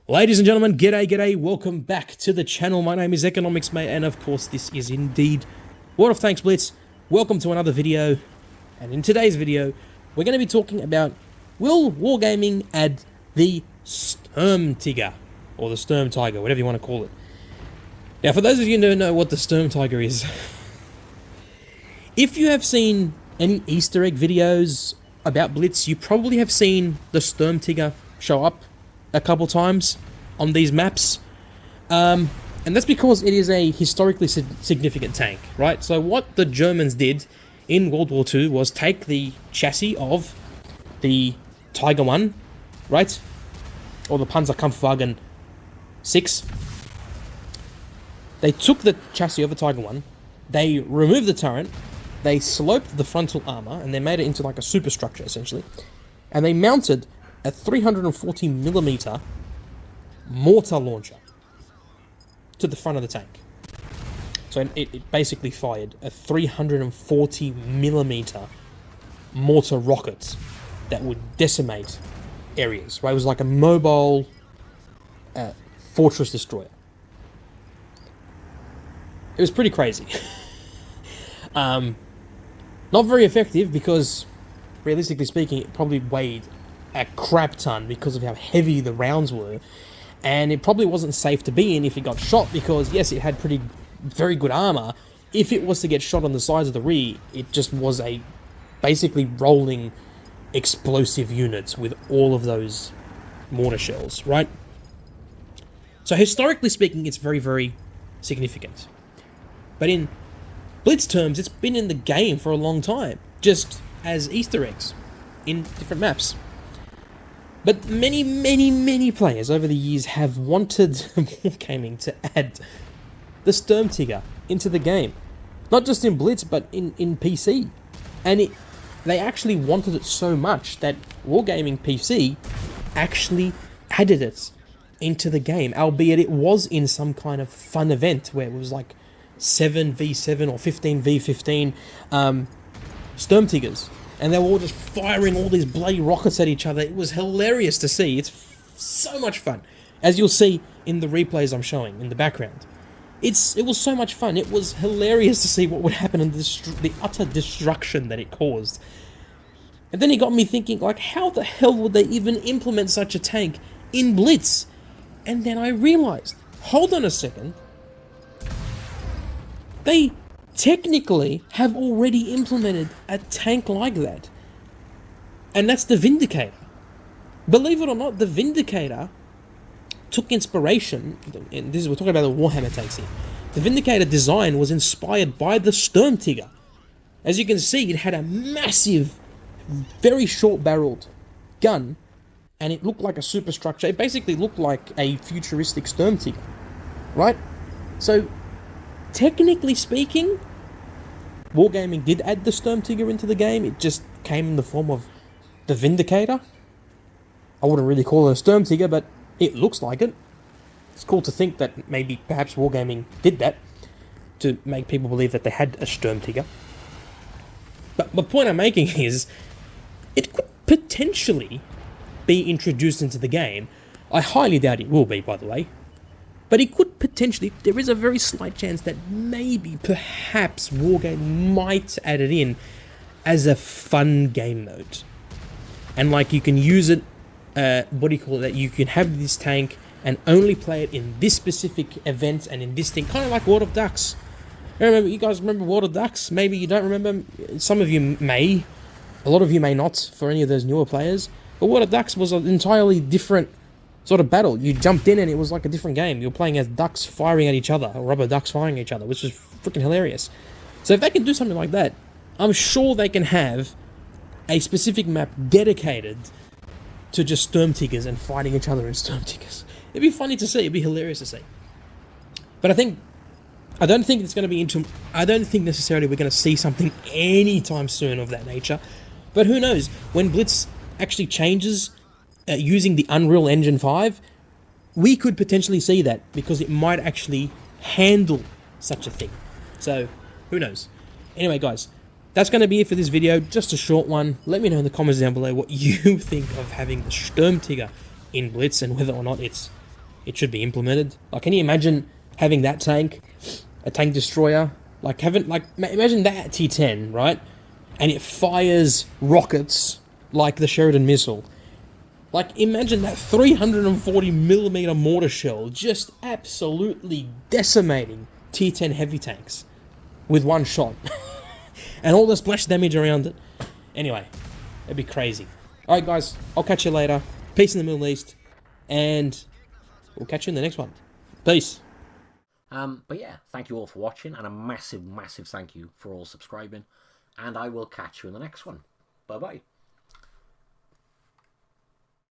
Ladies and gentlemen, g'day, welcome back to the channel. My name is Economics Mate, and of course this is indeed World of Tanks Blitz. Welcome to another video, and in today's video, we're going to be talking about, will Wargaming add the Sturmtiger, or the Sturmtiger, whatever you want to call it. Now, for those of you who don't know what the Sturmtiger is, if you have seen any Easter egg videos about Blitz, you probably have seen the Sturmtiger show up a couple times on these maps, and that's because it is a historically significant tank, right? So what the Germans did in World War II was take the chassis of the Tiger 1, right, or the Panzerkampfwagen 6. They took the chassis of the Tiger 1, they removed the turret, they sloped the frontal armor, and they made it into like a superstructure essentially, and they mounted a 340mm mortar launcher to the front of the tank. So it basically fired a 340mm mortar rocket that would decimate areas, right? It was like a mobile fortress destroyer. It was pretty crazy. Not very effective because, realistically speaking, it probably weighed a crap ton because of how heavy the rounds were, and it probably wasn't safe to be in if it got shot because, yes, it had very good armor. If it was to get shot on the sides of the rear, it just was a basically rolling explosive unit with all of those mortar shells, right? So historically speaking, it's very, very significant. But in Blitz terms, it's been in the game for a long time, just as Easter eggs in different maps. But many players over the years have wanted Wargaming to add the Sturmtiger into the game. Not just in Blitz, but in PC. And they actually wanted it so much that Wargaming PC actually added it into the game, albeit it was in some kind of fun event where it was like 7v7 or 15v15 Sturmtigers. And they were all just firing all these bloody rockets at each other. It was hilarious to see. It's so much fun. As you'll see in the replays I'm showing in the background. It was so much fun. It was hilarious to see what would happen and the utter destruction that it caused. And then it got me thinking, like, how the hell would they even implement such a tank in Blitz? And then I realized, hold on a second. They technically have already implemented a tank like that. And that's the Vindicator. Believe it or not, the Vindicator took inspiration, and we're talking about the Warhammer tanks here. The Vindicator design was inspired by the Sturmtiger. As you can see, it had a massive, very short-barreled gun, and it looked like a superstructure. It basically looked like a futuristic Sturmtiger, right? So, technically speaking, Wargaming did add the Sturmtiger into the game. It just came in the form of the Vindicator. I wouldn't really call it a Sturmtiger, but it looks like it. It's cool to think that maybe perhaps Wargaming did that to make people believe that they had a Sturmtiger. But the point I'm making is, it could potentially be introduced into the game. I highly doubt it will be, by the way. But it could potentially, there is a very slight chance that maybe, perhaps, Wargaming might add it in as a fun game mode. And like, you can use it, that you can have this tank and only play it in this specific event and in this thing, kind of like World of Ducks. You guys remember World of Ducks? Maybe you don't remember, some of you may, a lot of you may not, for any of those newer players. But World of Ducks was an entirely different sort of battle. You jumped in and it was like a different game. You're playing as ducks firing at each other, or rubber ducks firing at each other, which is freaking hilarious. So if they can do something like that, I'm sure they can have a specific map dedicated to just Sturmtigers and fighting each other in Sturmtigers. It'd be funny to see. It'd be hilarious to see. But I don't think it's going to be I don't think necessarily we're going to see something anytime soon of that nature. But who knows? When Blitz actually changes using the Unreal Engine 5, we could potentially see that, because it might actually handle such a thing. So, who knows? Anyway, guys, that's going to be it for this video. Just a short one. Let me know in the comments down below what you think of having the Sturmtiger in Blitz and whether or not it's it should be implemented. Like, can you imagine having that tank, a tank destroyer, like imagine that T10, right? And it fires rockets like the Sheridan missile. Like, imagine that 340mm mortar shell just absolutely decimating T10 heavy tanks with one shot. And all the splash damage around it. Anyway, it'd be crazy. Alright guys, I'll catch you later. Peace in the Middle East. And we'll catch you in the next one. Peace. But yeah, thank you all for watching, and a massive, massive thank you for all subscribing. And I will catch you in the next one. Bye-bye.